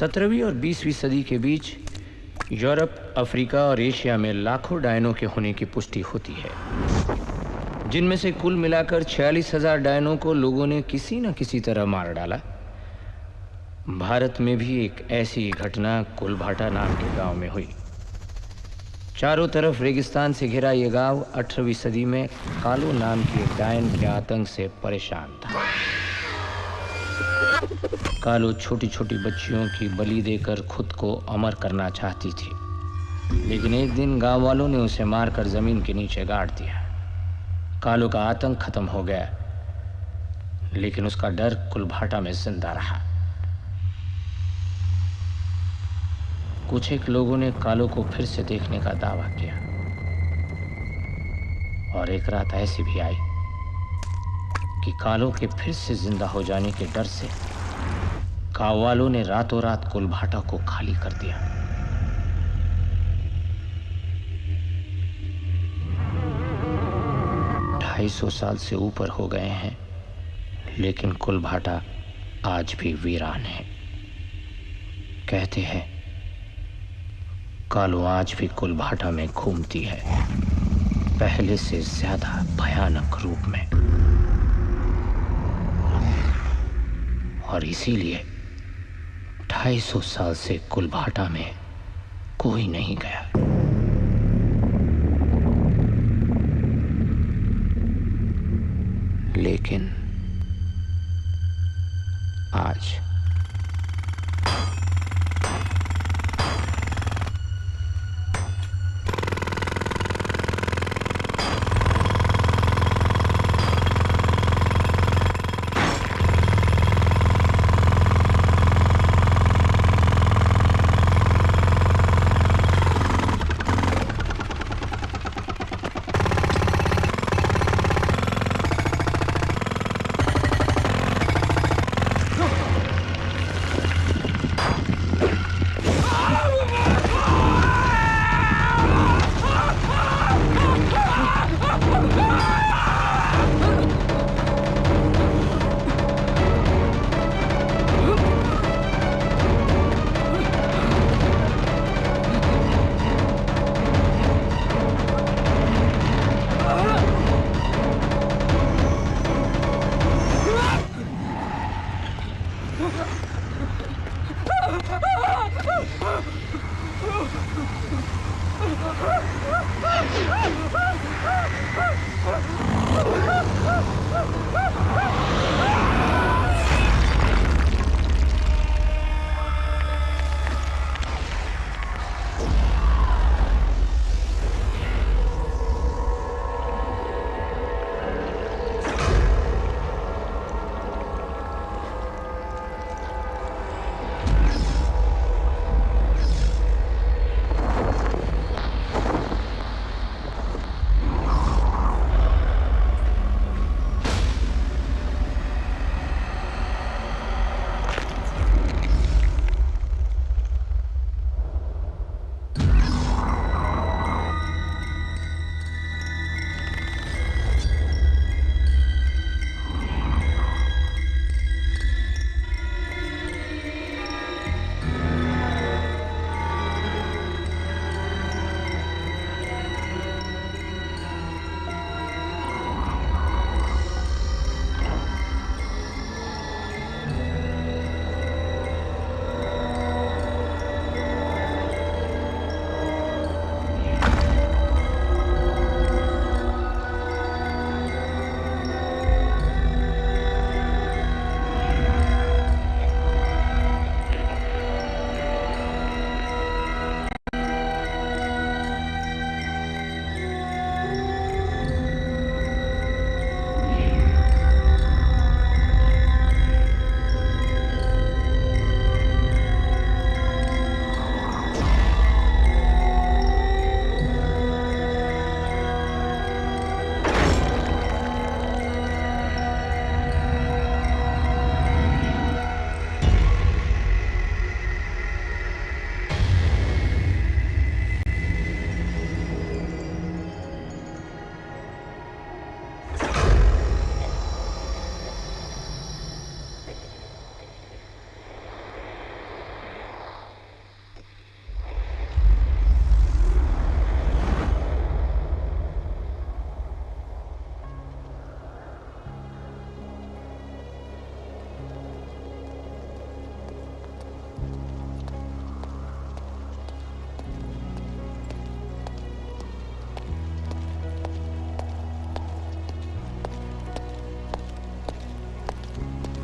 17वीं और 20वीं सदी के बीच यूरोप, अफ्रीका और एशिया में लाखों डायनों के होने की पुष्टि होती है, जिनमें से कुल मिलाकर 46,000 डायनों को लोगों ने किसी न किसी तरह मार डाला। भारत में भी एक ऐसी घटना कुलभाटा नाम के गांव में हुई। चारों तरफ रेगिस्तान से घिरा यह गांव 18वीं सदी में कालो नाम की एक डायन के आतंक से परेशान था। कालो छोटी छोटी बच्चियों की बलि देकर खुद को अमर करना चाहती थी, लेकिन एक दिन गांव वालों ने उसे मारकर जमीन के नीचे गाड़ दिया। कालो का आतंक खत्म हो गया, लेकिन उसका डर कुलभाटा में जिंदा रहा। कुछ एक लोगों ने कालो को फिर से देखने का दावा किया, और एक रात ऐसी भी आई कि कालो के फिर से जिंदा हो जाने के डर से गांव वालों ने रातों रात कुलभाटा को खाली कर दिया। ढाई सौ साल से ऊपर हो गए हैं, लेकिन कुलभाटा आज भी वीरान है। कहते हैं कालो आज भी कुलभाटा में घूमती है, पहले से ज्यादा भयानक रूप में, और इसीलिए 250 साल से कुलभाटा में कोई नहीं गया। लेकिन आज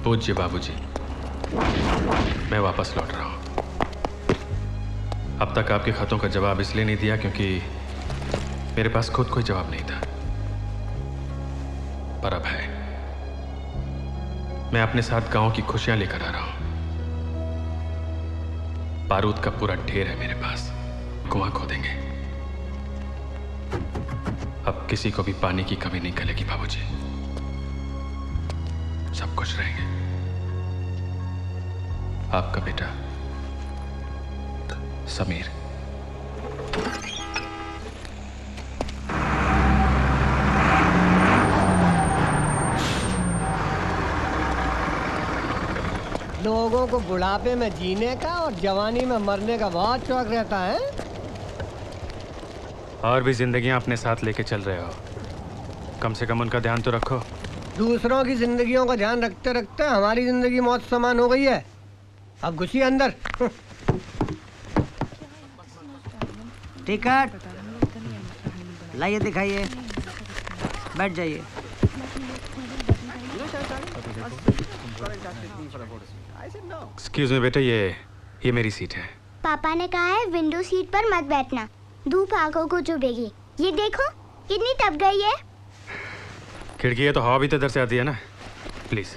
पूज्य बाबूजी, मैं वापस लौट रहा हूं। अब तक आपके खतों का जवाब इसलिए नहीं दिया क्योंकि मेरे पास खुद कोई जवाब नहीं था, पर अब है। मैं अपने साथ गांव की खुशियां लेकर आ रहा हूं। बारूद का पूरा ढेर है मेरे पास, कुआं खोदेंगे। अब किसी को भी पानी की कमी नहीं खलेगी बाबूजी, सब खुश रहेंगे। आपका बेटा समीर। लोगों को बुढ़ापे में जीने का और जवानी में मरने का बहुत शौक रहता है। और भी जिंदगियां अपने साथ लेके चल रहे हो, कम से कम उनका ध्यान तो रखो। दूसरों की जिंदगियों का ध्यान रखते रखते हमारी जिंदगी मौत समान हो गई है। अब घुसिए अंदर। टिकट लाइए, दिखाइए, बैठ जाइए। एक्सक्यूज मी बेटा, ये मेरी सीट है। पापा ने कहा है विंडो सीट पर मत बैठना, धूप आंखों को चुभेगी। ये देखो कितनी तप गई है। खिड़की है तो हवा भी तो इधर से आती है ना, प्लीज।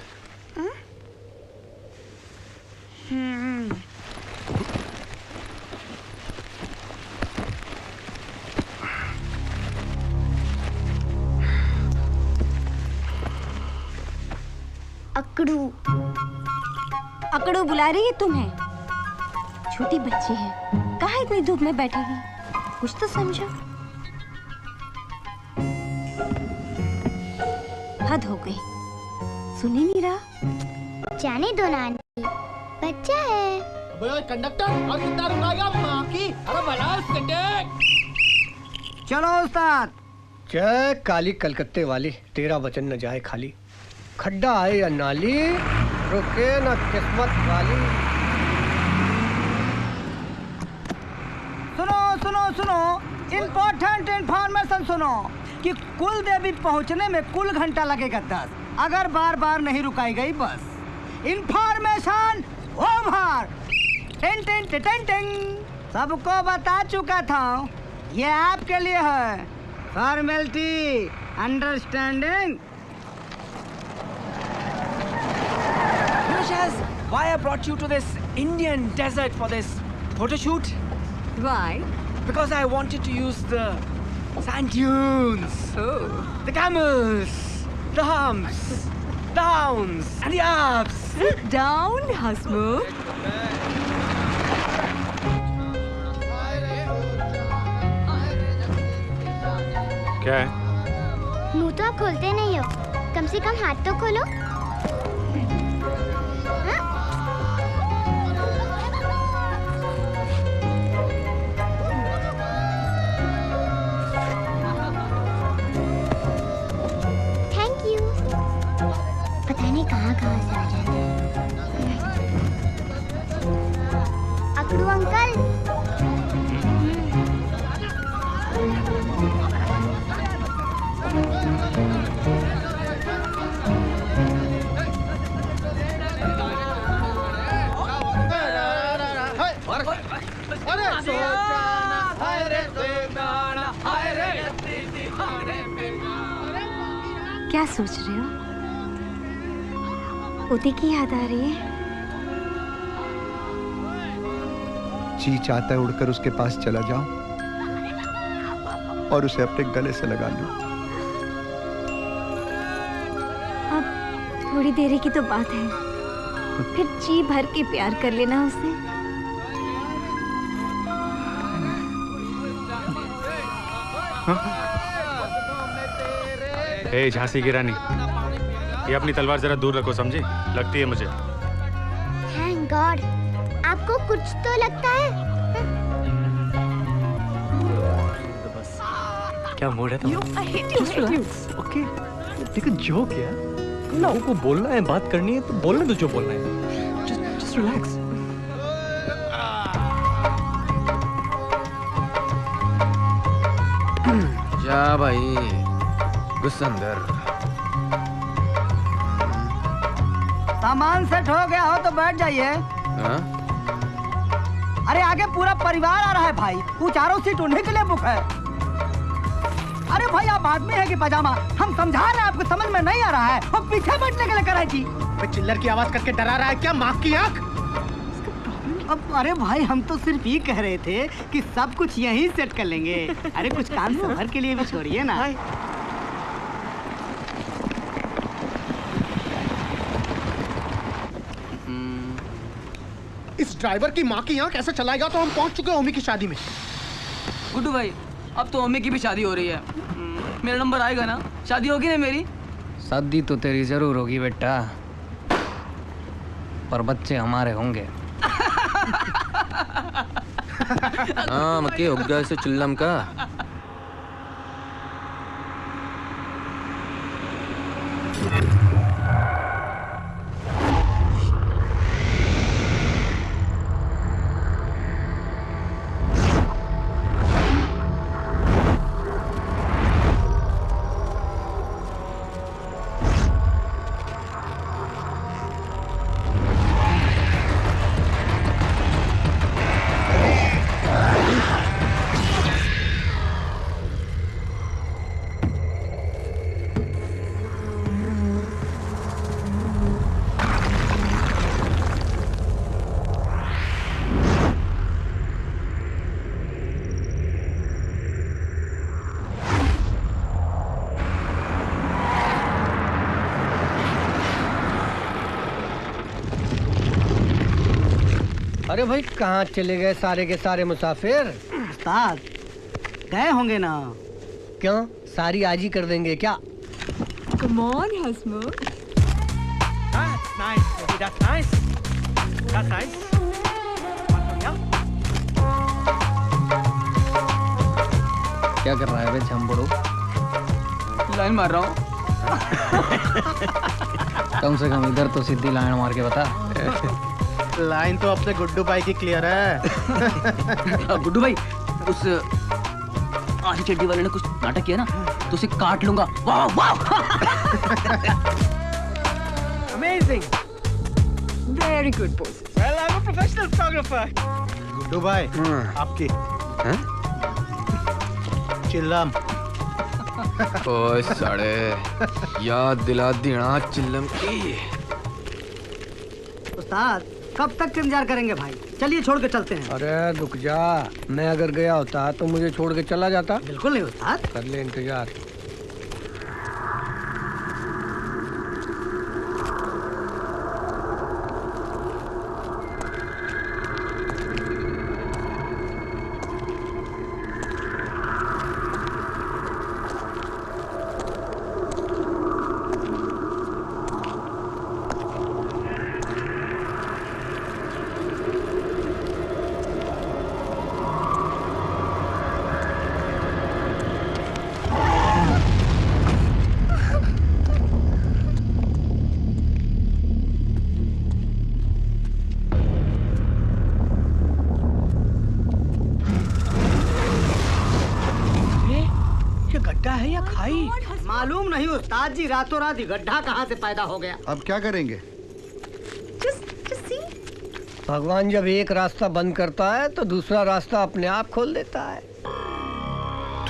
अकड़ू अकड़ू बुला रही है तुम्हें? छोटी बच्ची है, कहाँ इतनी धूप में बैठेगी? कुछ तो समझो। हद हो गई, सुन ही नहीं रहा। जाने दो नानी, बच्चा है। कंडक्टर और कितना रुकाएगा माँ की? अरे भला चलो उस्ताद। जय काली कलकत्ते वाली, तेरा वचन न जाए खाली। खड्डा आए या नाली, रुके न किस्मत वाली। सुनो सुनो सुनो, इम्पोर्टेंट इन्फॉर्मेशन सुनो कि कुल देवी पहुंचने में कुल घंटा लगेगा 10, अगर बार बार नहीं रुकाई गई बस। Information over. Tin tin tin tin tin. सबको बता चुका था, ये आपके लिए है। Formality, understanding. Why I brought you to this Indian desert for this photo shoot? Why? Because I wanted to use the sand dunes, the camels, the humps, the hounds, and the ups. Sit down, Hasmukh. क्या है? मुंह तो आप खोलते नहीं हो, कम से कम हाथ तो खोलो। कहाँ से आ जाते हैं। अकड़ू अंकल, क्या सोच रहे हो? उदी की याद आ रही है? जी चाहता है उड़कर उसके पास चला जाऊं और उसे अपने गले से लगा लूं। अब थोड़ी देरी की तो बात है, फिर जी भर के प्यार कर लेना उसे। ए झांसी की रानी, ये अपनी तलवार जरा दूर रखो, समझी? लगती है मुझे। थैंक गॉड, आपको कुछ तो लगता है। क्या मूड है तुम्हारा? ओके, टेक अ जोक यार। लोगों को बोलना है, बात करनी है तो बोलने दो जो बोलना है। Just relax. जा भाई, घुस अंदर। सामान सेट हो गया हो तो बैठ जाइए। अरे आगे पूरा परिवार आ रहा है भाई, वो चारों सीट उन्हीं के लिए बुक है। अरे भाई आप आदमी है कि पजामा? हम समझा रहे हैं आपको, समझ में नहीं आ रहा है। और पीछे बैठने के लिए करा जी। चिल्लर की आवाज करके डरा रहा है क्या? माँ की आंख। अब अरे भाई हम तो सिर्फ ये कह रहे थे कि सब कुछ यहीं सेट कर लेंगे। अरे कुछ काम सफर के लिए भी छोड़िए ना। इस ड्राइवर की माँ की आंख ऐसे चलाएगा तो हम पहुंच चुके हैं ओमी की शादी में। गुड्डू भाई अब तो ओमी की भी शादी हो रही है, मेरा नंबर आएगा ना? शादी होगी ना मेरी? शादी तो तेरी जरूर होगी बेटा, पर बच्चे हमारे होंगे। हाँ मक्के हो गया इसे चिल्लम का। अरे भाई कहाँ चले गए सारे के सारे मुसाफिर? उस्ताद गए होंगे ना। क्यों, सारी आज ही कर देंगे क्या? Come on, Hasmukh. That's nice, baby. That's nice. That's nice. क्या कर रहा है बे झम्बड़ू? लाइन मार रहा हूँ। कम से कम इधर तो सीधी लाइन मार के बता। लाइन तो अपने गुड्डू भाई की क्लियर है। गुड्डू भाई उस आधी चड्डी वाले ने कुछ नाटक किया ना तो उसे काट लूंगा। वाह वाह। Amazing. Very good pose. Well, I'm a professional photographer. Guddu भाई आपकी चिल्लम। ओए साड़े याद दिला दीना चिल्लम की। उस्ताद कब तक इंतजार करेंगे भाई? चलिए छोड़ के चलते हैं। अरे रुक जा, मैं अगर गया होता तो मुझे छोड़ के चला जाता। बिल्कुल नहीं उस्ताद। कर ले इंतजार। मालूम नहीं उस्ताद जी, रातों रात ही गड्ढा कहाँ से पैदा हो गया। अब क्या करेंगे? भगवान जब एक रास्ता बंद करता है तो दूसरा रास्ता अपने आप खोल देता है।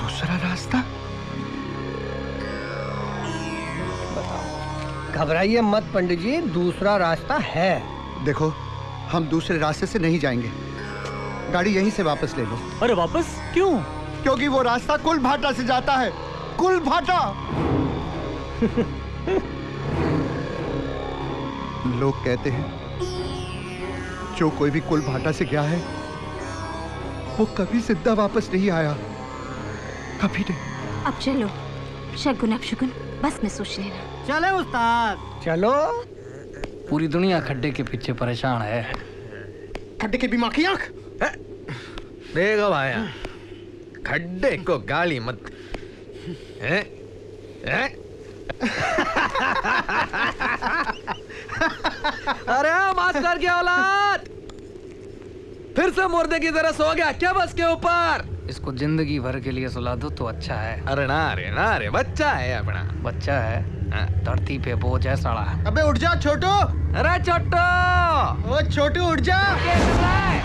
दूसरा रास्ता? घबराइए मत पंडित जी, दूसरा रास्ता है। देखो हम दूसरे रास्ते से नहीं जाएंगे, गाड़ी यहीं से वापस ले लो। अरे वापस क्यों? क्योंकि वो रास्ता कुल भाटा से जाता है। कुल भाटा। लोग कहते हैं जो कोई भी कुल भाटा से गया है वो कभी जिंदा वापस नहीं आया, कभी नहीं। अब चलो, शगुन अपशगुन बस में सोच लेना। चले उस्ताद। चलो। पूरी दुनिया खड्डे के पीछे परेशान है। खड्डे के भी माँ की आंख। देखो भाया, खड्डे को गाली मत। हैं? हैं? अरे मास्टर की औलाद, फिर से मुर्दे की तरह सो गया क्या बस के ऊपर? इसको जिंदगी भर के लिए सुला दो तो अच्छा है। अरे ना रे, बच्चा है अपना। बच्चा है धरती पे बोझ है साला। अबे उठ जा छोटू। अरे छोटू, ओ छोटू उठ जा।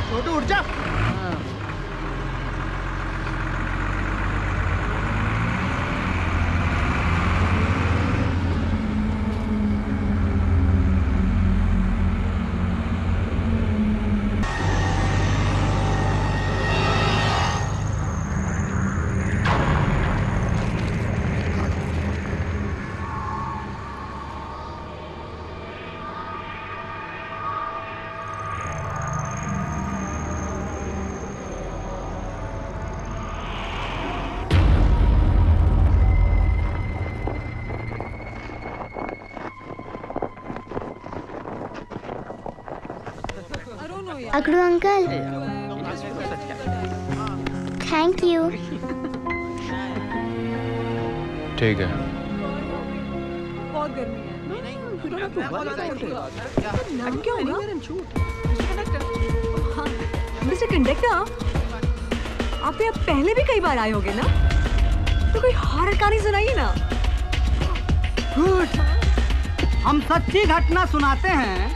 छोटू उठ जा। अकड़ू अंकल, थैंक यू। ठीक है। बहुत गर्मी है। क्या होगा? मिस्टर कंडक्टर, आप यहाँ पहले भी कई बार आए होंगे ना? तो कोई हॉरर कहानी सुनाइए ना। गुड, हम सच्ची घटना सुनाते हैं।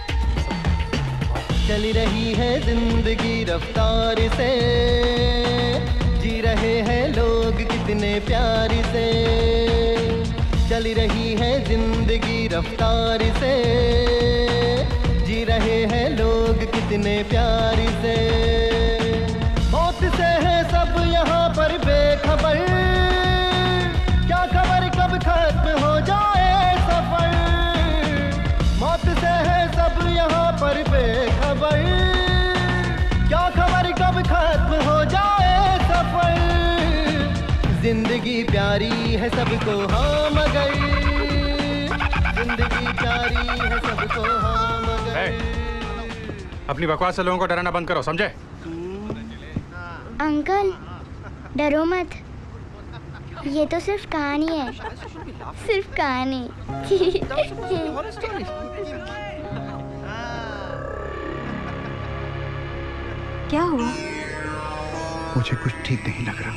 चली रही है जिंदगी रफ्तार से, जी रहे हैं लोग कितने प्यार से। चली रही है जिंदगी रफ्तार से, जी रहे हैं लोग कितने प्यार से। मौत से है सब यहाँ पर बेखबर, क्या खबर कब खत्म हो जाए सफर। मौत से है सब यहाँ पर बेखबर, क्या खबर कब खत्म हो जाए सफर। जिंदगी प्यारी है सबको हाँ मगर, जिंदगी प्यारी है सबको हाँ मगर। अपनी बकवास से लोगों को डराना बंद करो, समझे? अंकल डरो मत, ये तो सिर्फ कहानी है, सिर्फ कहानी। क्या हुआ? मुझे कुछ ठीक नहीं लग रहा।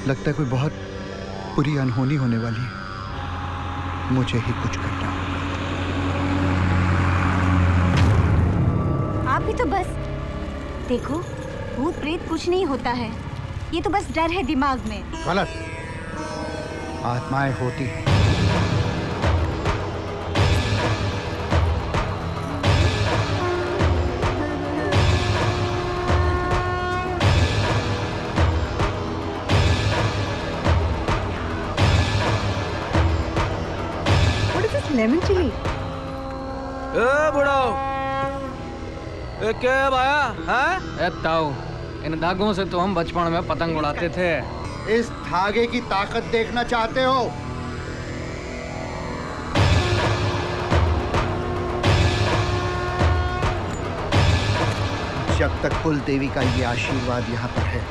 लगता है कोई बहुत बुरी अनहोनी होने वाली है। मुझे ही कुछ करना होगा। आप भी तो बस देखो, भूत प्रेत कुछ नहीं होता है, ये तो बस डर है दिमाग में। गलत, आत्माएं होती हैं। Lemon chilli. ए बुढ़ाओ, ए क्या है भाया? हैं? ए ताऊ, इन धागों से तो हम बचपन में पतंग उड़ाते थे। इस धागे की ताकत देखना चाहते हो? जब तक कुल देवी का ये आशीर्वाद यहाँ पर है,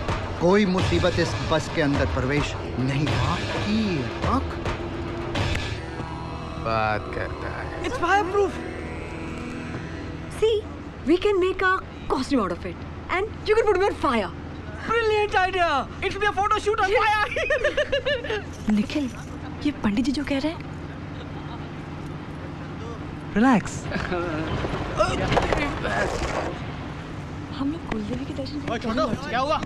कोई मुसीबत इस बस के अंदर प्रवेश नहीं की। आँख बात करता है। It's fireproof. See, we can make a costume out of it, and you can put it on fire. Brilliant idea. It will be a photo shoot on fire. Nikhil, ये पंडित जी जो कह रहे हैं, रिलैक्स। हम लोग कुलदेवी के दर्शन ओए छोटू, क्या हुआ?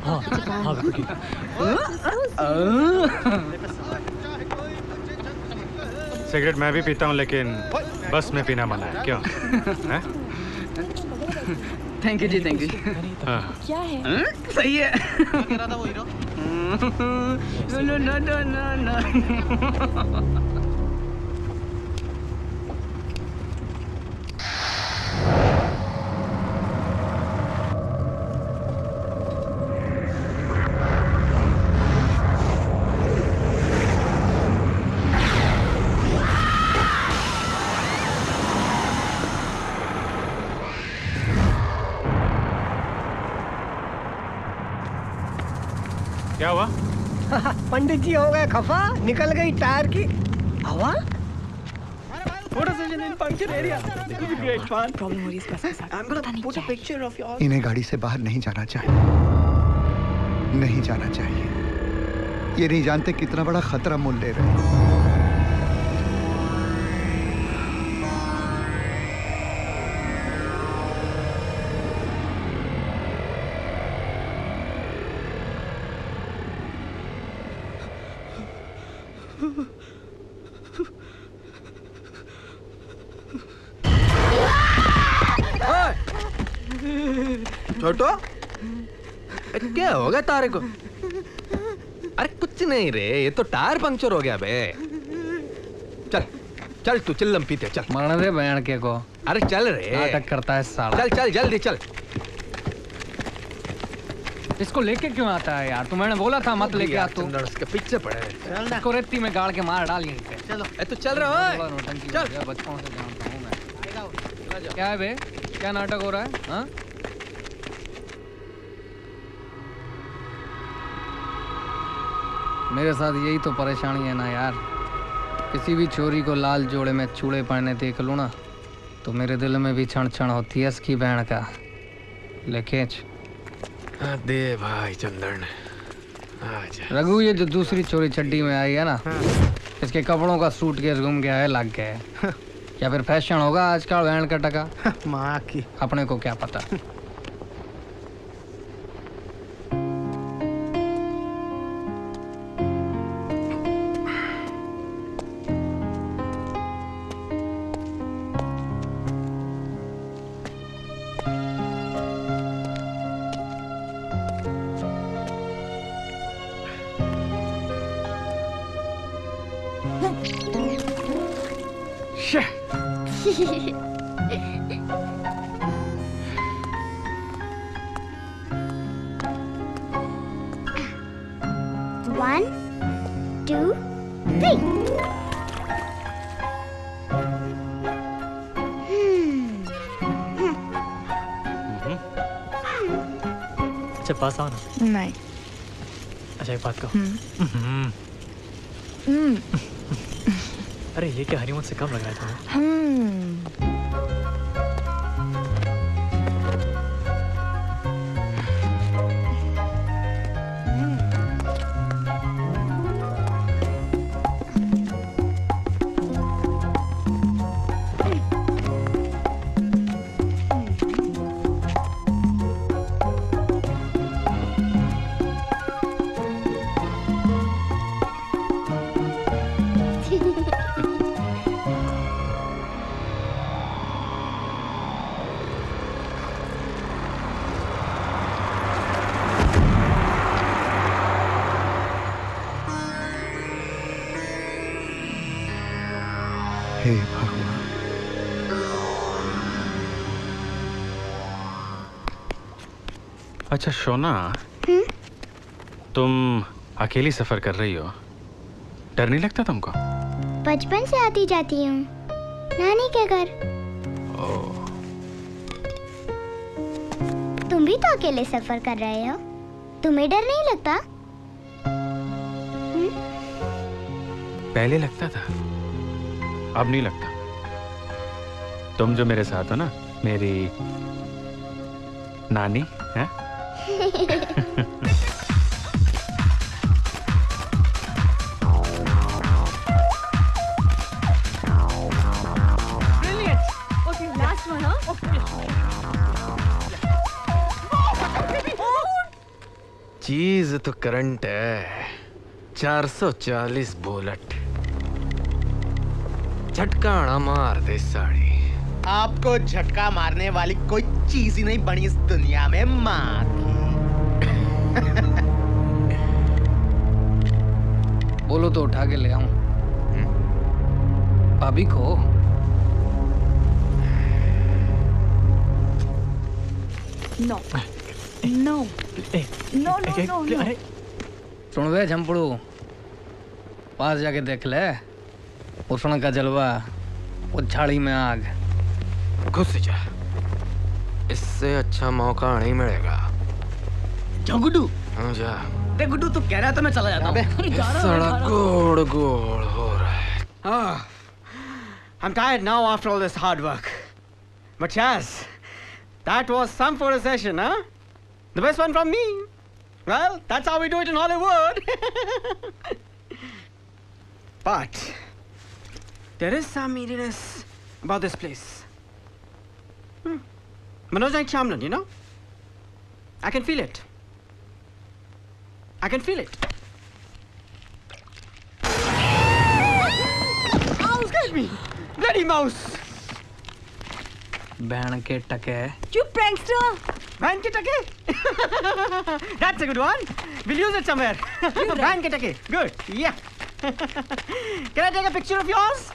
सिगरेट मैं भी पीता हूँ, लेकिन बस में पीना मना है। क्यों? Thank you ji, thank you. हाँ। क्या है? सही है। No no no no no. क्या हुआ? पंडित जी हो गए खफा, निकल गई टायर की हवा। प्रॉब्लम हो रही है इस बस के साथ। पता नहीं क्या है। इन्हें गाड़ी से बाहर नहीं जाना चाहिए, नहीं जाना चाहिए। ये नहीं जानते कितना बड़ा खतरा मोल ले रहे हैं। छोटो, क्या होगा तारे को? अरे कुछ नहीं रे, ये तो टायर पंक्चर हो गया बे। चल चल तू चिल्लम पीते चल। मरने दे बहन के को। अरे चल रे, नाटक करता है साला। चल चल जल्दी चल। इसको लेके क्यों आता है यार? मैंने बोला था मत लेके आ तू। उसके पीछे पड़े। इसको रेती में गाड़ के मार डाल यहीं पे। चलो तू चल रहा है? चल बचपन से जानता हूँ मैं। क्या है बे? क्या नाटक हो रहा है? हाँ? मेरे साथ यही तो परेशानी है ना यार। किसी भी चोरी को लाल जोड़े में चूड़े पहने देख लूँ ना तो मेरे दिल में भी क्षण क्षण होती है इसकी बहन का। लेकिन दे भाई चंदन, आजा। रघु, ये जो दूसरी चोरी चड्डी में आई है ना, इसके कपड़ों का सूटकेस गुम गया है, लग गया है। या फिर फैशन होगा आज का बहन का टका। माँ की अपने को क्या पता। One, two, three. अच्छा पास आओ ना। नहीं। अच्छा एक बात कहो। अरे ये क्या हनीमून से कम लग रहा है तुम्हें? हे भगवान। अच्छा शोना, तुम अकेली सफर कर रही हो, डर नहीं लगता तुमको? बचपन से आती जाती हूँ नानी के घर। तुम भी तो अकेले सफर कर रहे हो, तुम्हें डर नहीं लगता? पहले लगता था, अब नहीं लगता। तुम जो मेरे साथ हो ना, मेरी नानी है। चीज तो करंट है। 440 बुलेट, झटका मार दे साड़ी। आपको झटका मारने वाली कोई चीज ही नहीं बनी इस दुनिया में, माँ की। बोलो तो उठा के ले आऊं। भाभी को no no no no no. सुन वे झंपड़ू, पास जाके देख ले उष्ण का जलवा, वो झाड़ी में आग। घुस जा, इससे अच्छा मौका नहीं मिलेगा। जाओ गुड्डू। हाँ जा। देख गुड्डू, तू कह रहा है तो मैं चला जाता हूँ। सड़क गोड़ गोड़ हो रहा है। I'm tired now after all this hard work. But yes, that was some photo session, huh? The best one from me. Well, that's how we do it in Hollywood. But there is some eeriness about this place. Manoj Naik Shamlan, you know? I can feel it. I can feel it. me! Bloody mouse! बहन के टके। चुप prankster! Bhai ke take? That's a good one. We'll use it somewhere. Bhai ke take. Good. Yeah. Can I take a picture of yours?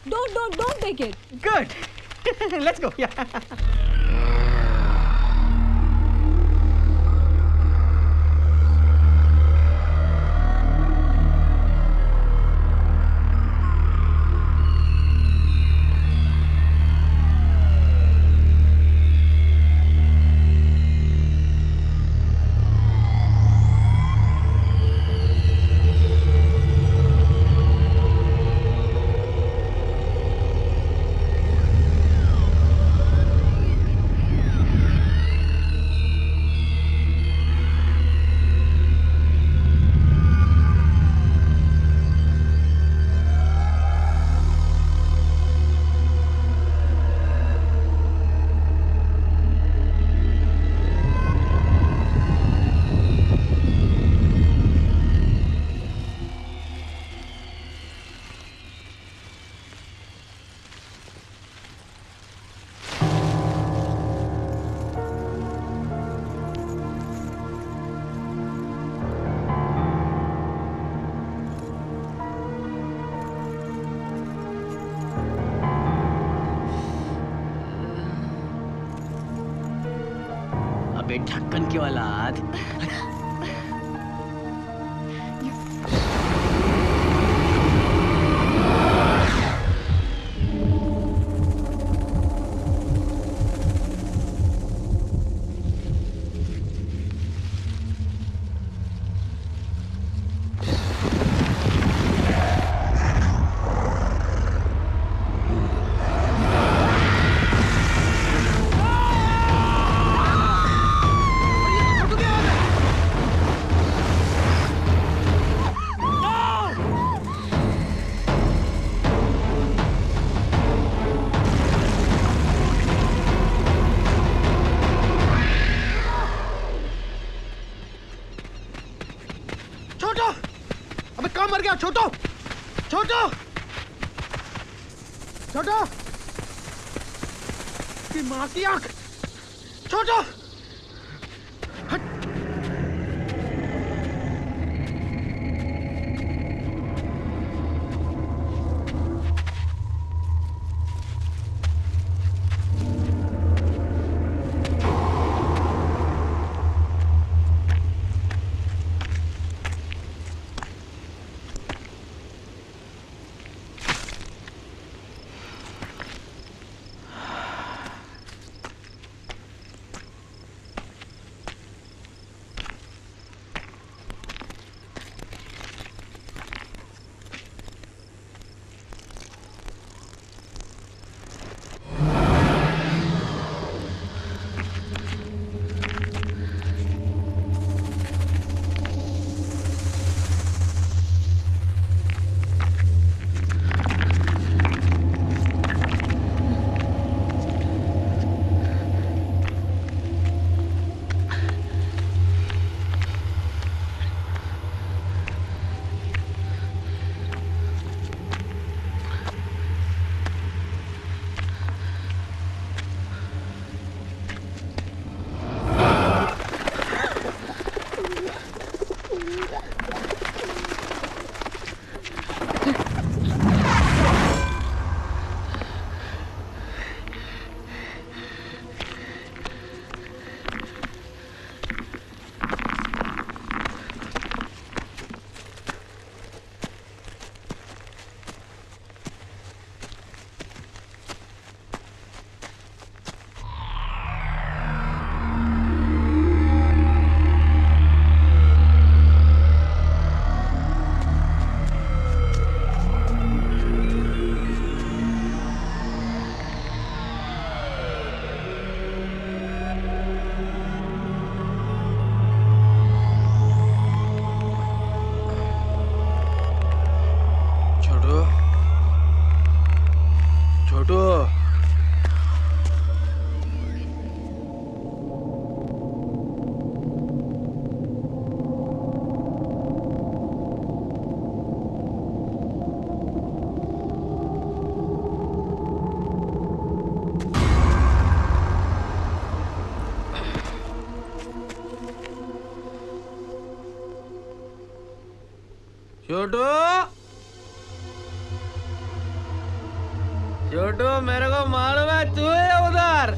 Don't take it. Good. Let's go. Yeah. ढक्कन की औलाद। छोटो छोटो छोटो की माँ की आंख छोटो छोटू, छोटू, मेरे को मालूम है तू है उधर।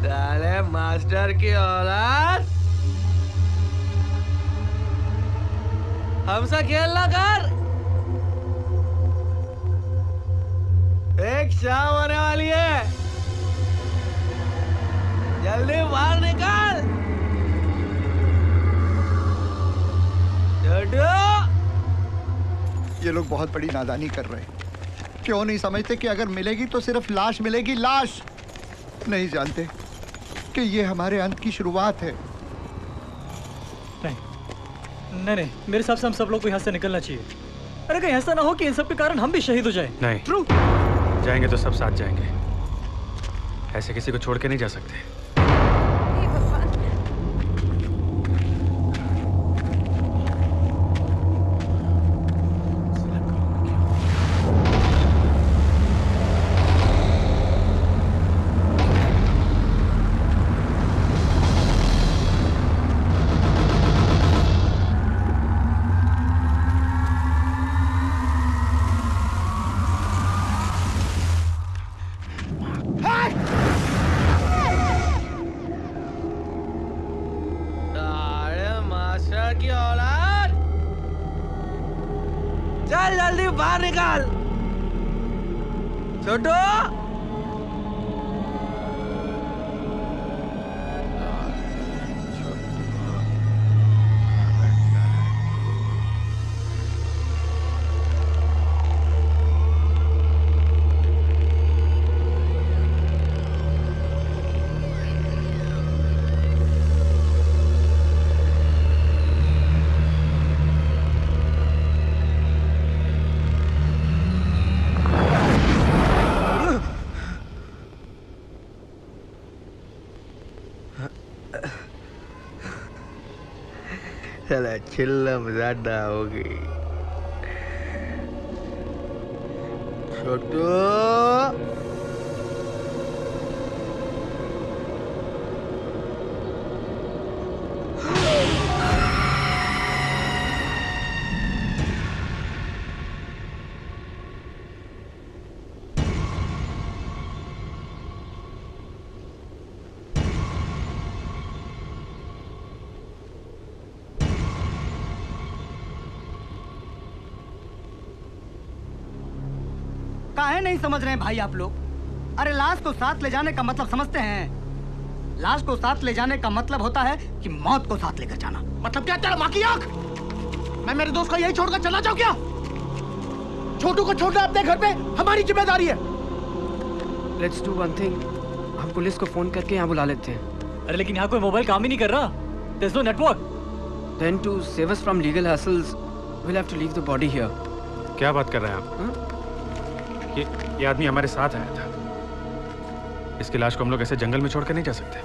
साले मास्टर की औलाद, हमसे खेलना कर। एक शाम होने वाली है, जल्दी बाहर निकाल। ये लोग बहुत बड़ी नादानी कर रहे हैं। क्यों नहीं समझते कि अगर मिलेगी तो सिर्फ लाश मिलेगी, लाश। नहीं जानते कि ये हमारे अंत की शुरुआत है। नहीं नहीं, मेरे हिसाब से हम सब लोग को यहाँ से निकलना चाहिए। अरे कहीं ऐसा ना हो कि इन सब के कारण हम भी शहीद हो जाएं। नहीं, ट्रू। जाएंगे तो सब साथ जाएंगे, ऐसे किसी को छोड़ के नहीं जा सकते। चल जल्दी बाहर निकाल। छोटू, चला चिल्लम ज्यादा हो गई। छोटू, काहे नहीं समझ रहे हैं भाई आप लोग? अरे लाश को साथ ले जाने का मतलब समझते हैं? लाश को साथ ले जाने का मतलब होता है कि मौत को साथ लेकर जाना। मतलब क्या तेरा माँ की आंख? मैं मेरे दोस्त को यही छोड़कर चला जाऊं क्या? छोटू को छोड़ना अपने घर पे हमारी जिम्मेदारी है। लेट्स डू वन थिंग, हम पुलिस को फोन करके यहाँ बुला लेते हैं। अरे लेकिन यहाँ कोई मोबाइल काम ही नहीं कर रहा। There's no network. Then to save us from legal hassles, we'll have to leave the body here. क्या बात कर रहे हैं आप? ये आदमी हमारे साथ आया था। इसकी लाश को हम लोग ऐसे जंगल में छोड़ कर नहीं जा सकते।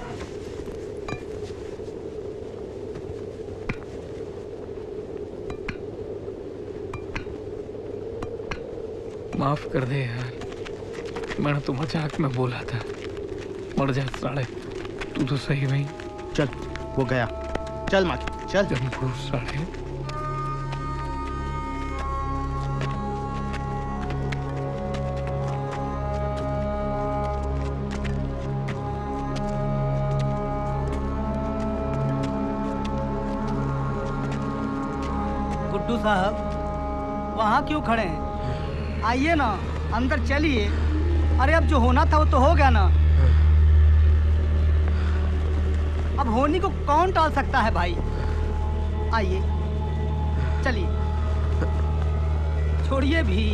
माफ कर दे यार, मैंने तो मजाक में बोला था। मर जा साले, तू तो सही नहीं। चल, वो गया। चल माकी, चल। जम्बू साले। गुड्डू साहब, वहाँ क्यों खड़े हैं? आइए ना, अंदर चलिए। अरे अब जो होना था वो तो हो गया ना। अब होनी को कौन टाल सकता है भाई? आइए, चलिए। छोड़िए भी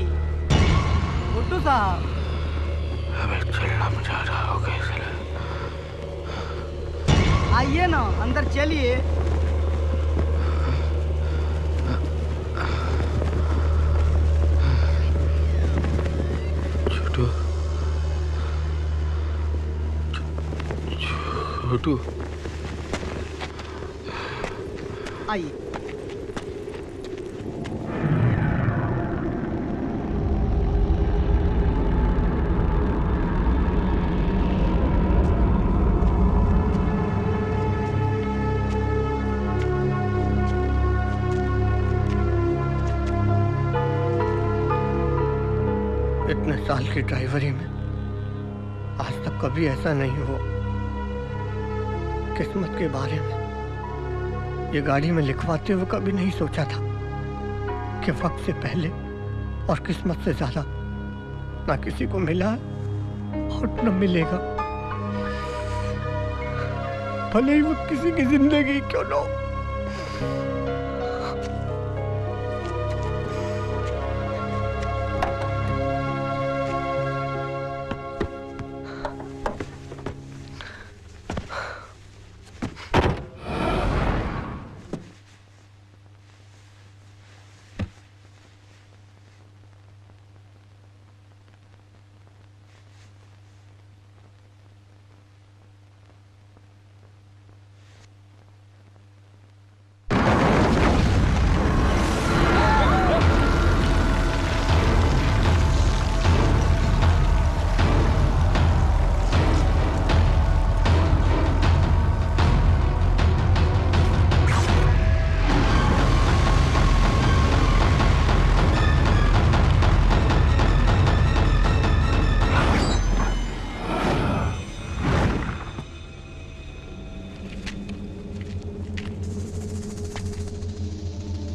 गुड्डू साहब। हमें चलना मजा रहा हो कैसे? आइए ना, अंदर चलिए। छोटू, आइए। इतने साल की ड्राइवरी में आज तक कभी ऐसा नहीं हुआ। किस्मत के बारे में ये गाड़ी में लिखवाते हुए कभी नहीं सोचा था कि वक्त से पहले और किस्मत से ज्यादा ना किसी को मिला और न मिलेगा, भले ही वो किसी की जिंदगी क्यों ना हो।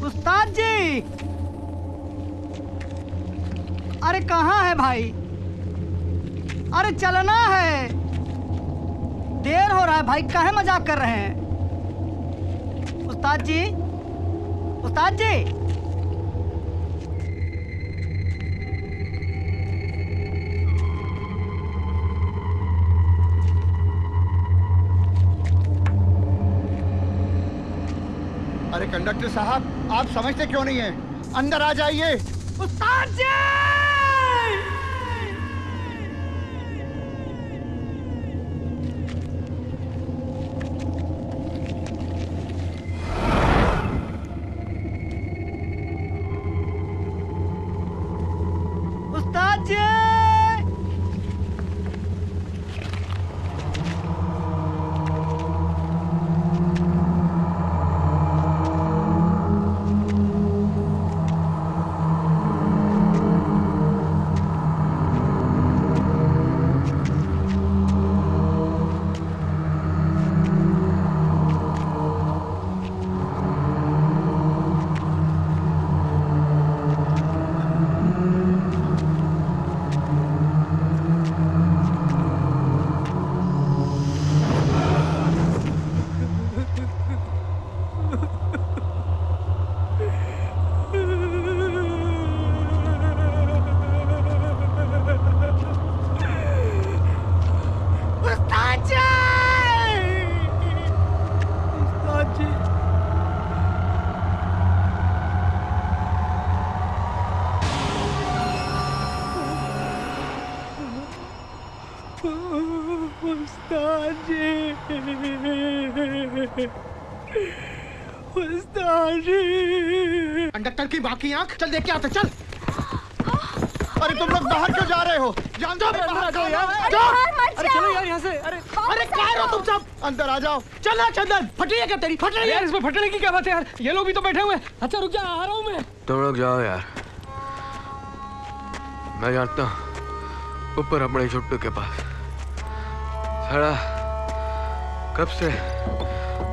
उस्ताद जी, अरे कहाँ है भाई? अरे चलना है, देर हो रहा है भाई, काहे मजाक कर रहे हैं? उस्ताद जी, उस्ताद जी, अरे कंडक्टर साहब, आप समझते क्यों नहीं हैं? अंदर आ जाइए। उस्ताद जी! उस्ताद जी! कंडक्टर की बाकी आंख, चल देख के आते, चल। अरे तुम लोग बाहर क्यों जा रहे हो? जान दो, बाहर जाओ यार। अरे चलो यार यहाँ से। अरे क्या हो तुम सब? अंदर आ जाओ। चल ना चंदन, फट रही है क्या तेरी? फट रही है यार, इसमें फटने की क्या बात है यार? ये लोग भी तो बैठे हुए हैं। अच्छा रुक जा, आ रहा हूँ मैं। तुम लोग जाओ यार, मैं जानता हूँ ऊपर अपने छुट्टू के पास साला कब से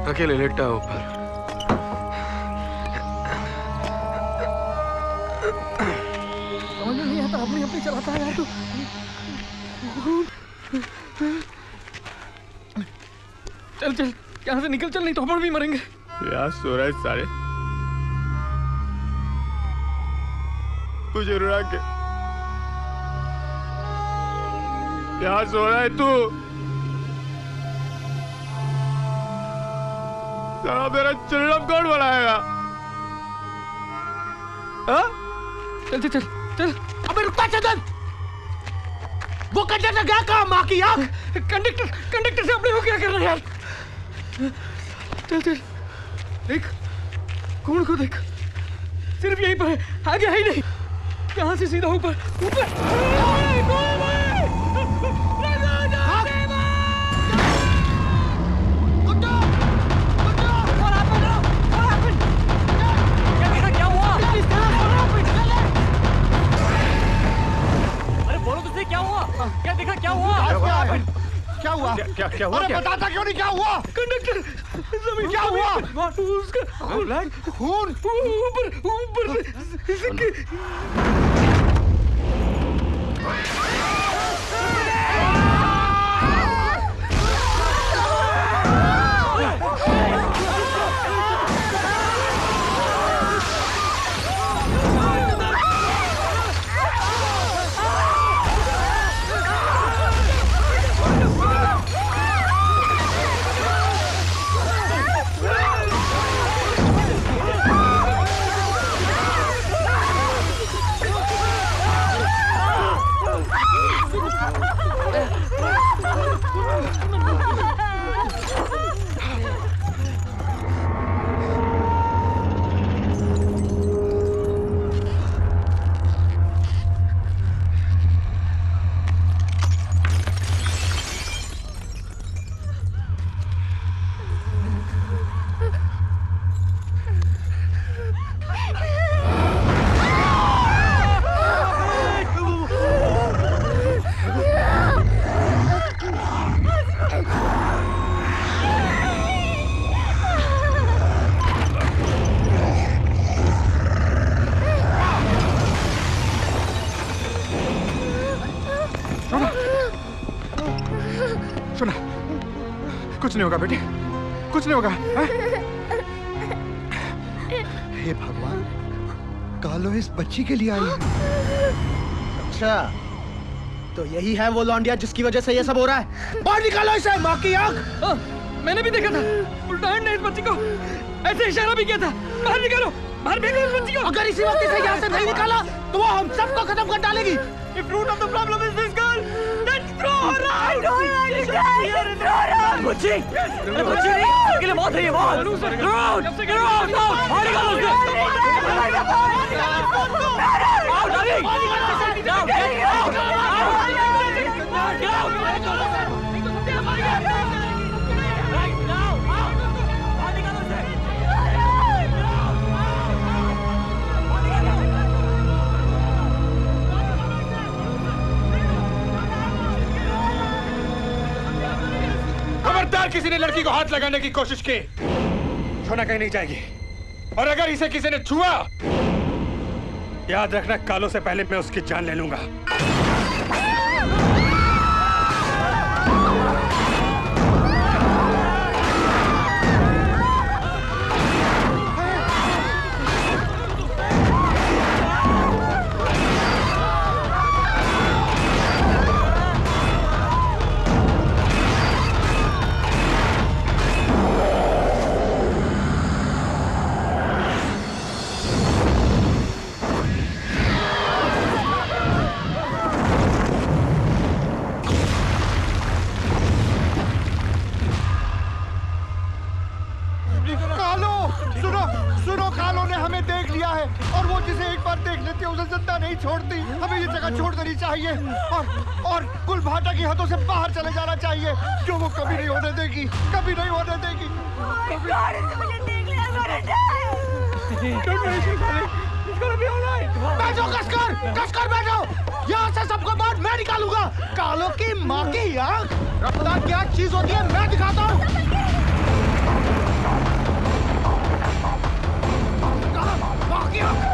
अकेले लेटा ऊपर। समझ में नहीं आता, अपनी अपनी चलाता है यार तू। चल चल यहाँ से निकल, चल नहीं तो हम भी मरेंगे। यार सो रहा है सारे, तुझे रुला के यहाँ सो रहा है तू? साला मेरा चिल्लम कौन बनाएगा? चल चल चल चल। अबे रुकता चंदन, वो कंडक्टर गया कहाँ? माँ की आँख। कंडक्टर से अपने को क्या करना यार? चल चल देख, कौन को देख, सिर्फ यहीं पर है, आगे है ही नहीं। यहाँ से सीधा ऊपर ऊपर। हुआ? क्या हुआ? अरे बताता क्यों नहीं क्या हुआ? कंडक्टर जमीन क्या हुआ? उसका खून ऊपर सुना, कुछ नहीं होगा बेटी, कुछ नहीं होगा। हे भगवान, कालो इस बच्ची के लिए आई है। अच्छा, तो यही है वो लौंडिया जिसकी वजह से ये सब हो रहा है। बाहर निकालो इसे, माँ की आंख। मैंने भी देखा था, उल्टान ने इस बच्ची को ऐसे इशारा भी किया था। बाहर निकालो, बाहर फेंको इस बच्ची को। अगर इसी वक्त इसे यहाँ से नहीं निकाला तो वो हम सबको खत्म कर डालेगी। If root of the problem is this girl, then throw her out. I don't understand. Throw her out. बच्ची, अरे बच्ची नहीं, अकेले मौत है ये मौत। Throw out, throw out, no, बाहर निकालो उसे। Out, अभी। Now, get out, out, get out। खबरदार किसी ने लड़की को हाथ लगाने की कोशिश की, सोना कहीं नहीं जाएगी। और अगर इसे किसी ने छुआ, याद रखना कालो से पहले मैं उसकी जान ले लूंगा। छोड़ती, हमें ये जगह छोड़ देनी चाहिए और कुल भाटा की हदों से बाहर चले जाना चाहिए, जो वो कभी नहीं होने देगी, कभी नहीं होने देगी। बैठो कसकर बैठो, यहाँ से सबको बाहर मैं निकालूंगा। कालो की माँ की आँख, रफ्तार क्या चीज होती है मैं दिखाता हूँ। माँ की आँख।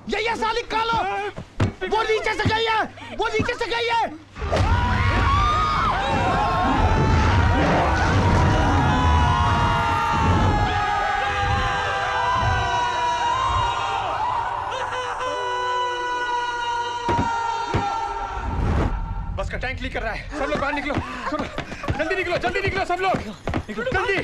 ये साली कालो, वो नीचे से गई है, वो नीचे से गई है। बस का टैंक लीक कर रहा है। सब लोग बाहर निकलो, जल्दी निकलो, जल्दी निकलो सब लोग, जल्दी।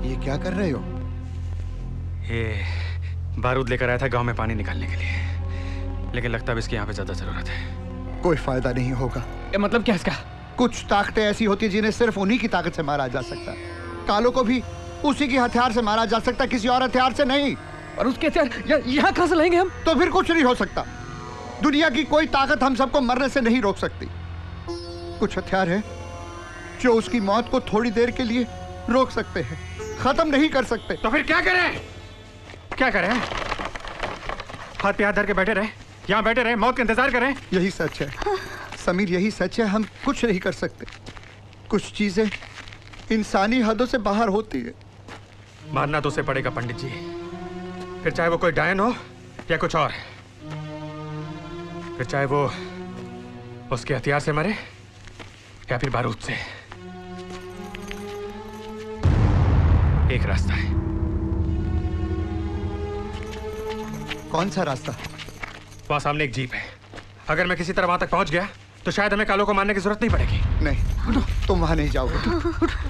ये क्या कर रहे हो? ये बारूद लेकर आया था गांव में पानी निकालने के लिए, लेकिन लगता है इसकी यहाँ पे ज्यादा जरूरत है। कोई फायदा नहीं होगा। मतलब क्या इसका? कुछ ताकतें ऐसी होती हैं जिन्हें सिर्फ उन्हीं की ताकत से मारा जा सकता है। कालो को भी उसी के हथियार से मारा जा सकता, किसी और हथियार से नहीं। और उसके हथियार यहाँ कहाँ से लाएंगे हम? तो फिर कुछ नहीं हो सकता। दुनिया की कोई ताकत हम सबको मरने से नहीं रोक सकती। कुछ हथियार है जो उसकी मौत को थोड़ी देर के लिए रोक सकते हैं, खत्म नहीं कर सकते। तो फिर क्या करें? क्या करें? हाथ पे हाथ धर के बैठे रहे, यहाँ बैठे रहे, मौत का इंतजार करें? यही सच है समीर, यही सच है। हम कुछ नहीं कर सकते। कुछ चीजें इंसानी हदों से बाहर होती है। मारना तो उसे पड़ेगा पंडित जी, फिर चाहे वो कोई डायन हो या कुछ और, फिर चाहे वो उसके हथियार से मरे या फिर बारूद से। एक रास्ता है। कौन सा रास्ता? वहां सामने एक जीप है। अगर मैं किसी तरह वहां तक पहुंच गया तो शायद हमें कालो को मारने की जरूरत नहीं पड़ेगी। नहीं, तुम वहां नहीं जाओगे।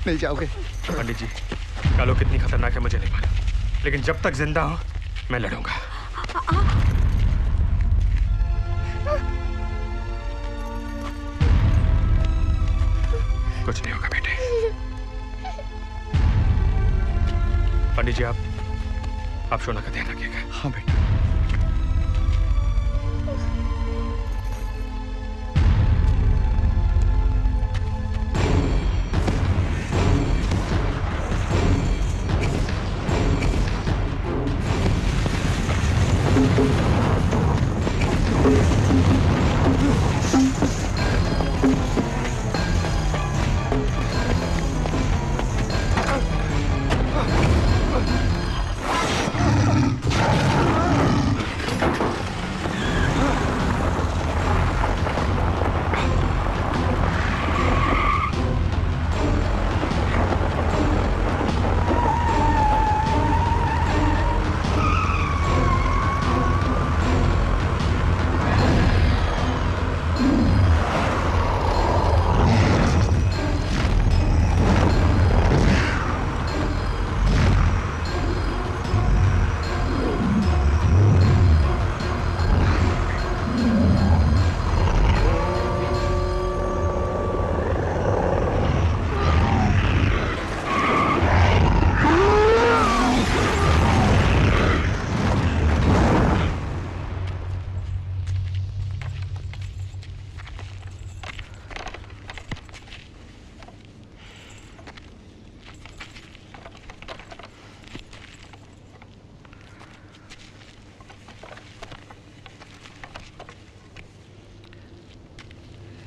नहीं जाओगे। पंडित जी, कालो कितनी खतरनाक है मुझे नहीं मालूम, लेकिन जब तक जिंदा हूं मैं लड़ूंगा। कुछ नहीं होगा बेटे। पंडित जी, आप शोना का ध्यान रखिएगा। हाँ बेटा।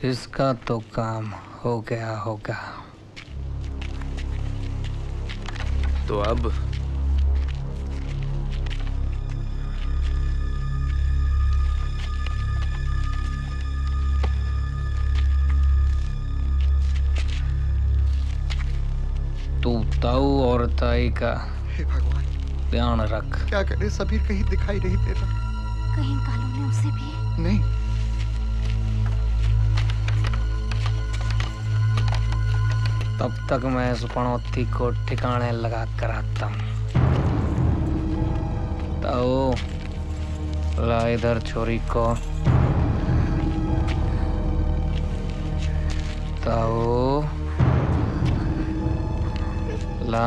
इसका तो काम हो गया होगा। तो अब तू ताऊ और ताई का हे भगवान, ध्यान रख। क्या करे सबीर, कहीं दिखाई नहीं दे रहा। कहीं कालो ने उसे भी? नहीं। तब तक मैं इस पनौती को ठिकाने लगा कर आता हूँ। ताऊ ला इधर छोरी को। ताऊ ला।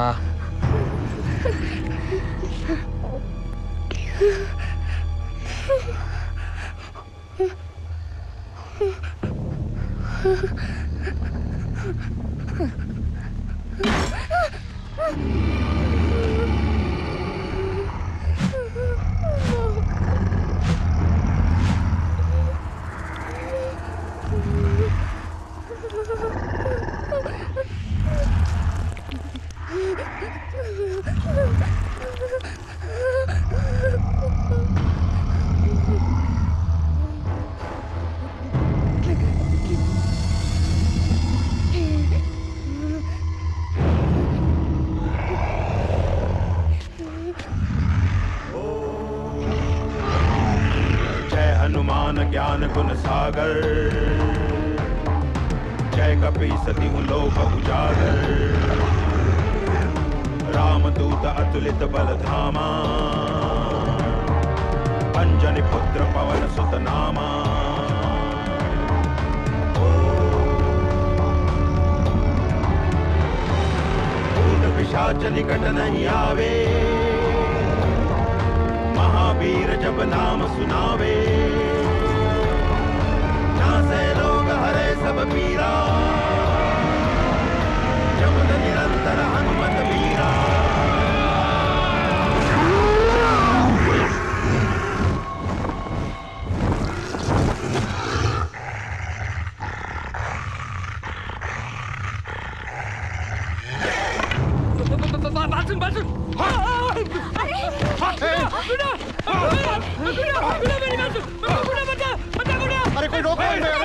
ज्ञान गुण सागर, जय कपी सती लोक उजागर, रामदूत अतुलित बल धामा, अंजनी पुत्र पवन सुत नामा। भूत पिशाच निकट नहीं आवे, महावीर जब नाम सुनावे, से लोग हरे सब पीरा, जपत निरंतर हनुमत वीरा। अरे कोई रोक नहीं रहा।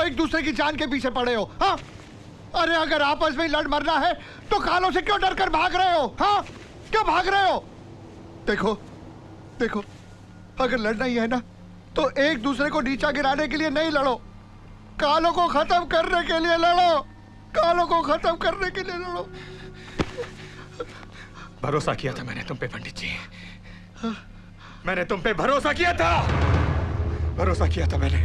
एक दूसरे की जान के पीछे पड़े हो? हाँ, अरे अगर आपस में लड़ मरना है तो कालों से क्यों डरकर भाग रहे हो? हाँ, क्यों भाग रहे हो? देखो देखो, अगर लड़ना ही है ना तो एक दूसरे को नीचा गिराने के लिए नहीं लड़ो, कालों को खत्म करने के लिए लड़ो, कालों को खत्म करने के लिए लड़ो। भरोसा किया था मैंने तुम पे पंडित जी, मैंने तुम पे भरोसा किया था, भरोसा किया था मैंने।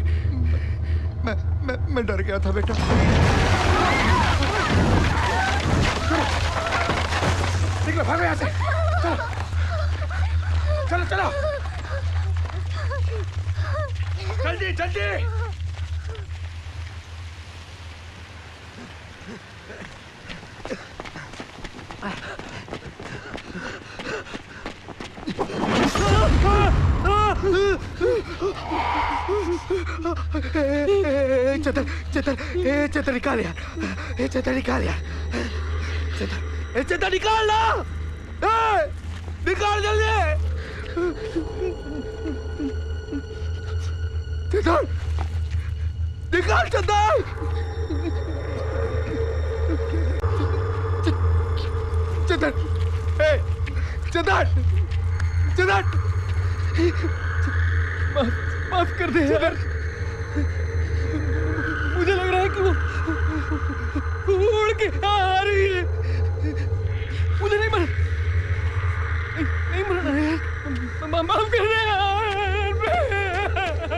मैं डर गया था बेटा। निकलो, भागो यहाँ से। चलो चलो चलो, जल्दी जल्दी। चेतर निकाल यार, चेतर निकाल यार, चेतर निकाल ना, निकाल जल्दी। चेतर निकाल, चेतर चेतर चेतर चेतर, माफ कर दे यार, मुझे लग रहा है कि वो उड़ के आ रही है, मुझे नहीं मरना, नहीं मरना यार, माफ कर दे यार।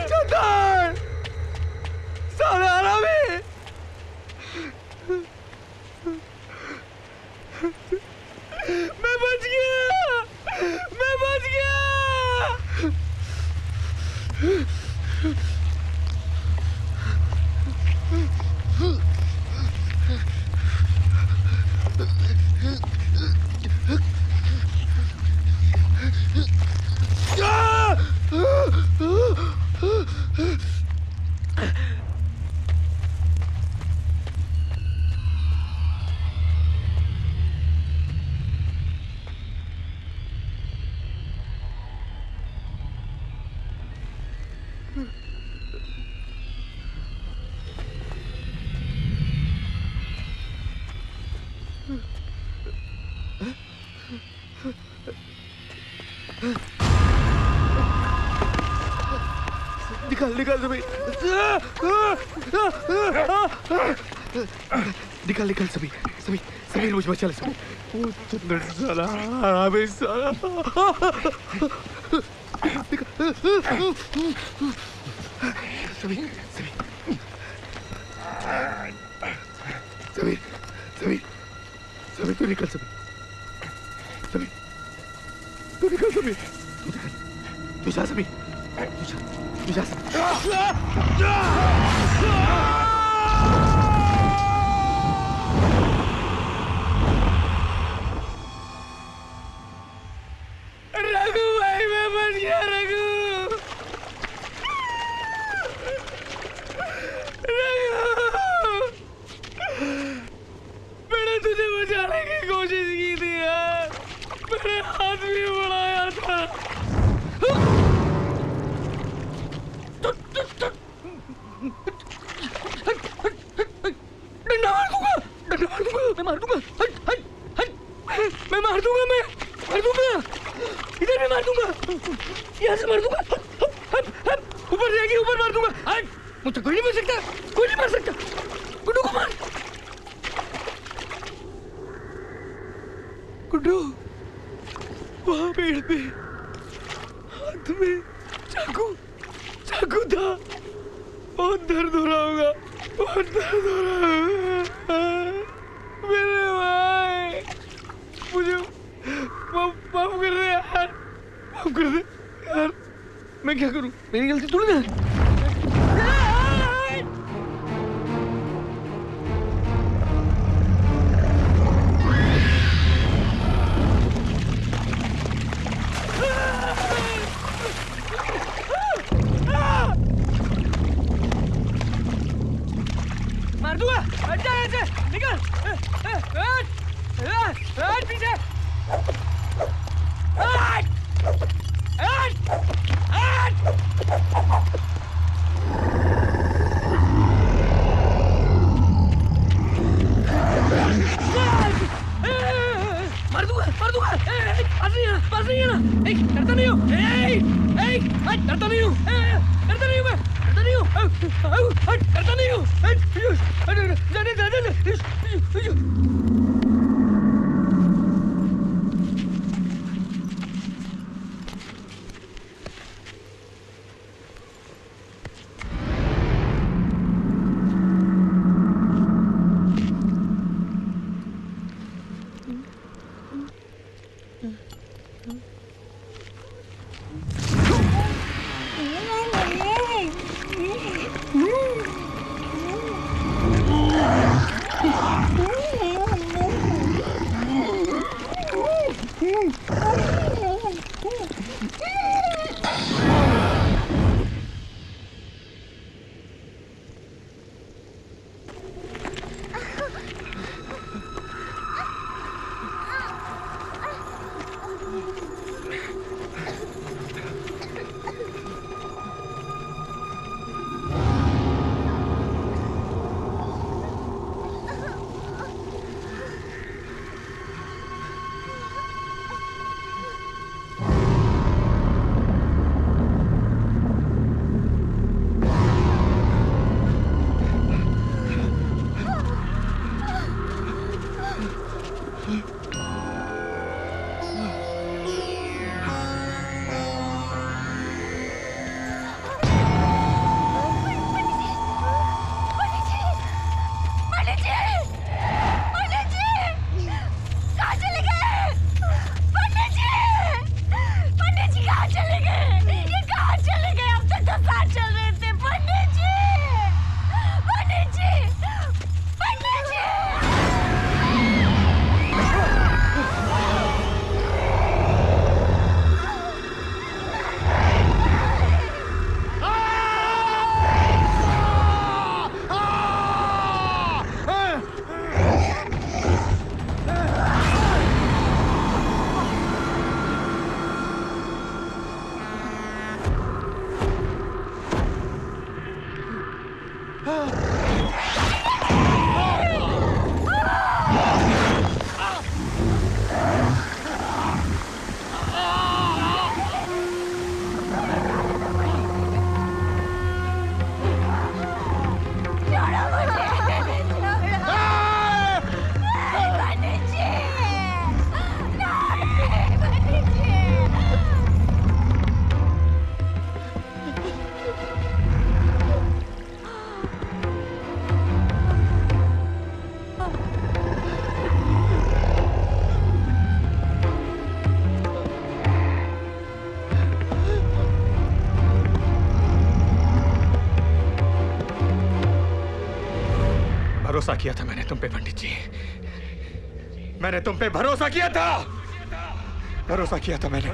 चेतर, साले हरामी, मैं बच गया, मैं बच गया। निकाल निकाल सभी निकाल निकाल सभी सभी सभी मुझ बचा ले सभी चंद्र साला अबे साला सभी सभी सभी सभी सभी तू निकल सभी सभी तू निकल सभी तू जा सभी तू जा रघु भाई मैं बच गया रघु मैंने तुझे बचाने की कोशिश की थी यार मैंने हाथ भी बढ़ाया था डंडा मार दूंगा हट हट हट मैं मार दूंगा इधर भी मार दूंगा यहाँ से मार दूंगा ऊपर जाएगी ऊपर मार दूंगा हट मुझे कोई नहीं मार सकता गुड्डू को मार गुड्डू वहां पेड़ पे हाथ में चाकू था बहुत दर्द हो रहा होगा मेरे भाई मुझे माफ कर दे यार मैं क्या करूं मेरी गलती थोड़ी ना मार दूंगा हट जा ऐसे निकल हट पीछे मार दूंगा पास नहीं आना डरता नहीं हूँ डरता नहीं हूँ भरोसा किया था मैंने तुम पे पंडित जी। मैंने तुम पे भरोसा किया था। भरोसा किया था मैंने।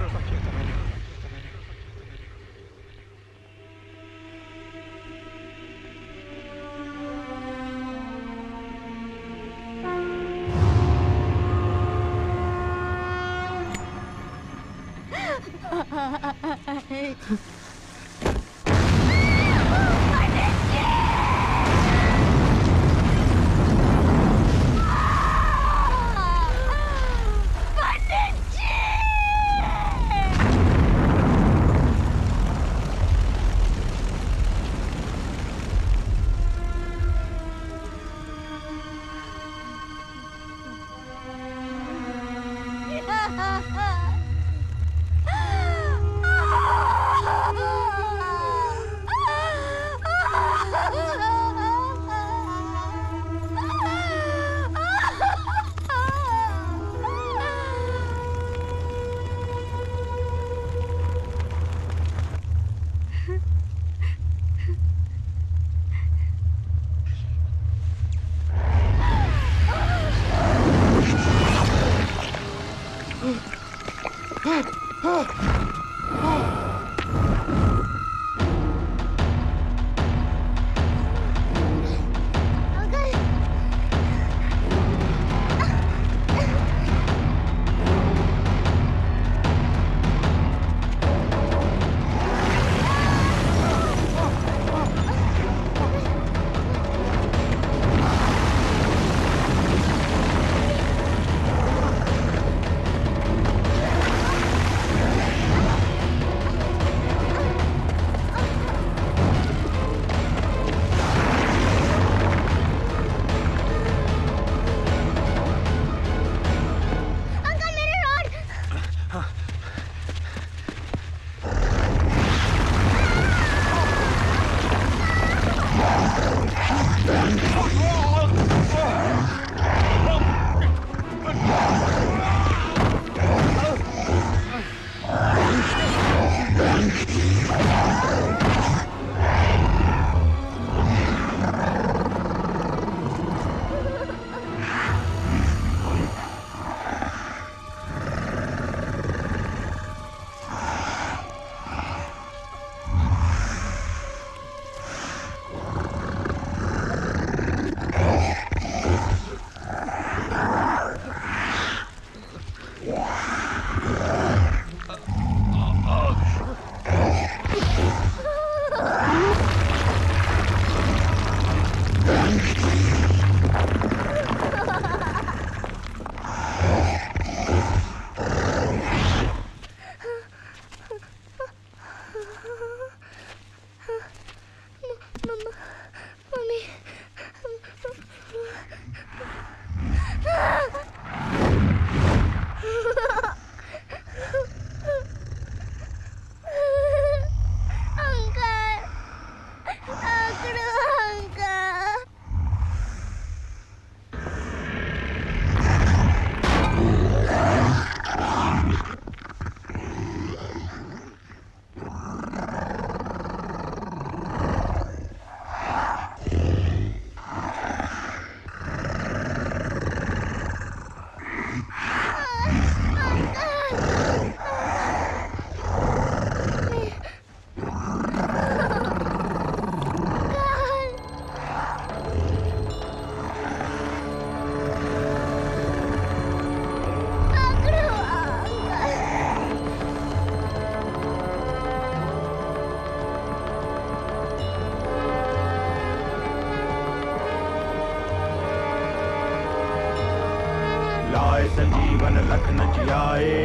संजीवन लखन जियाए,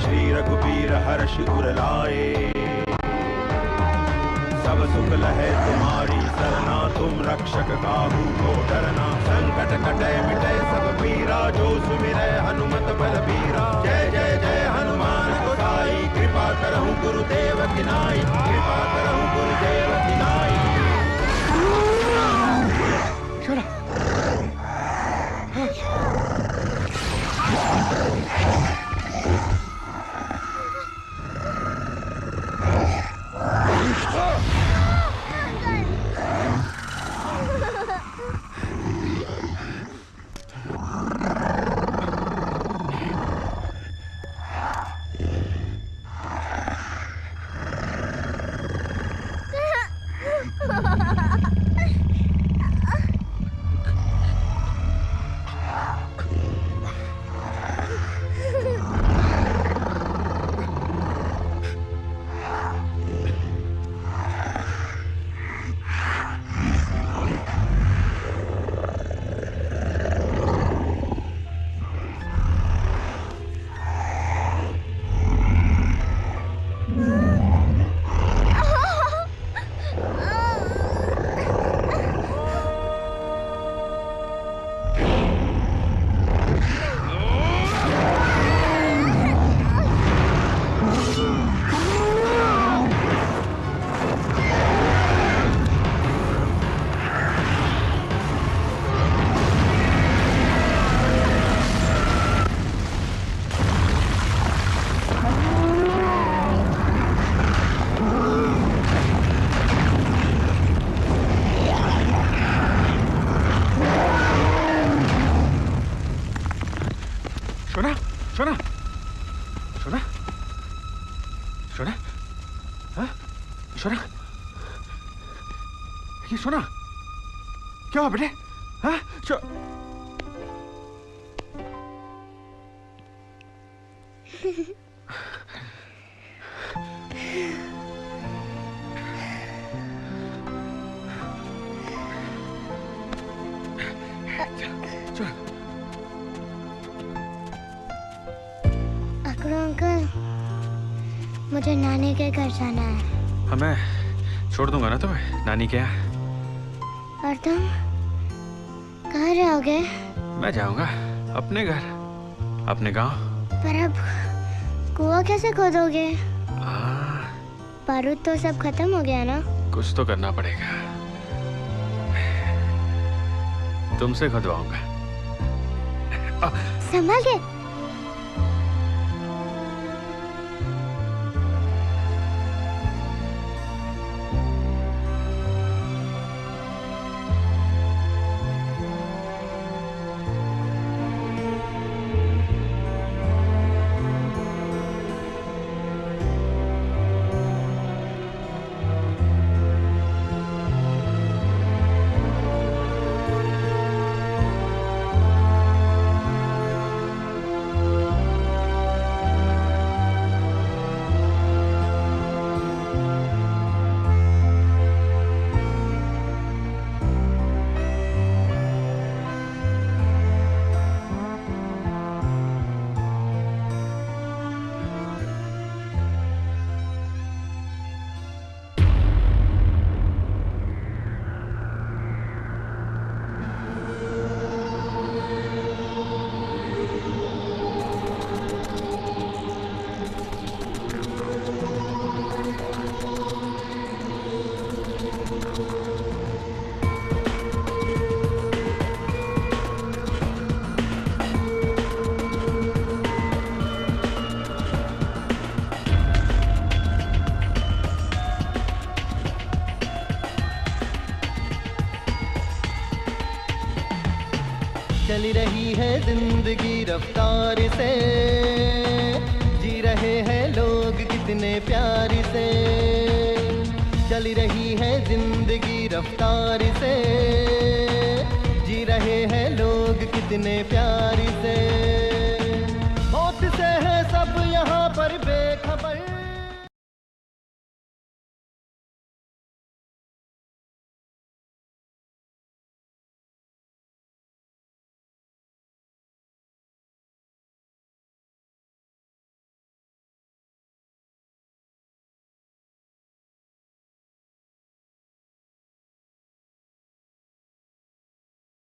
श्री रघुबीर हर्ष उर लाए। सब सुख लहे तुम्हारी सरना, तुम रक्षक काहू को डरना। संकट कटे मिटे सब पीरा, जो सुमिरै हनुमत बलबीरा। जय जय जय हनुमान गोसाई, कृपा करहु गुरुदेव की नाई। कृपा करहु गुरुदेव की नाई। शोना शोना शोना शोना हाँ शोना ये शोना क्या हुआ बेटे हाँ अंकल, मुझे नानी के घर जाना है। हाँ मैं छोड़ दूंगा ना तुम्हें नानी के यहाँ। और तुम कहाँ रहोगे? मैं जाऊंगा अपने घर, अपने गांव। पर अब कुआं कैसे खोदोगे? बारूद तो सब खत्म हो गया ना। कुछ तो करना पड़ेगा, तुमसे खुदवाऊंगा। संभाल के। चल रही है जिंदगी रफ्तार से, जी रहे हैं लोग कितने प्यार से। चल रही है जिंदगी रफ्तार से, जी रहे हैं लोग कितने प्यार से।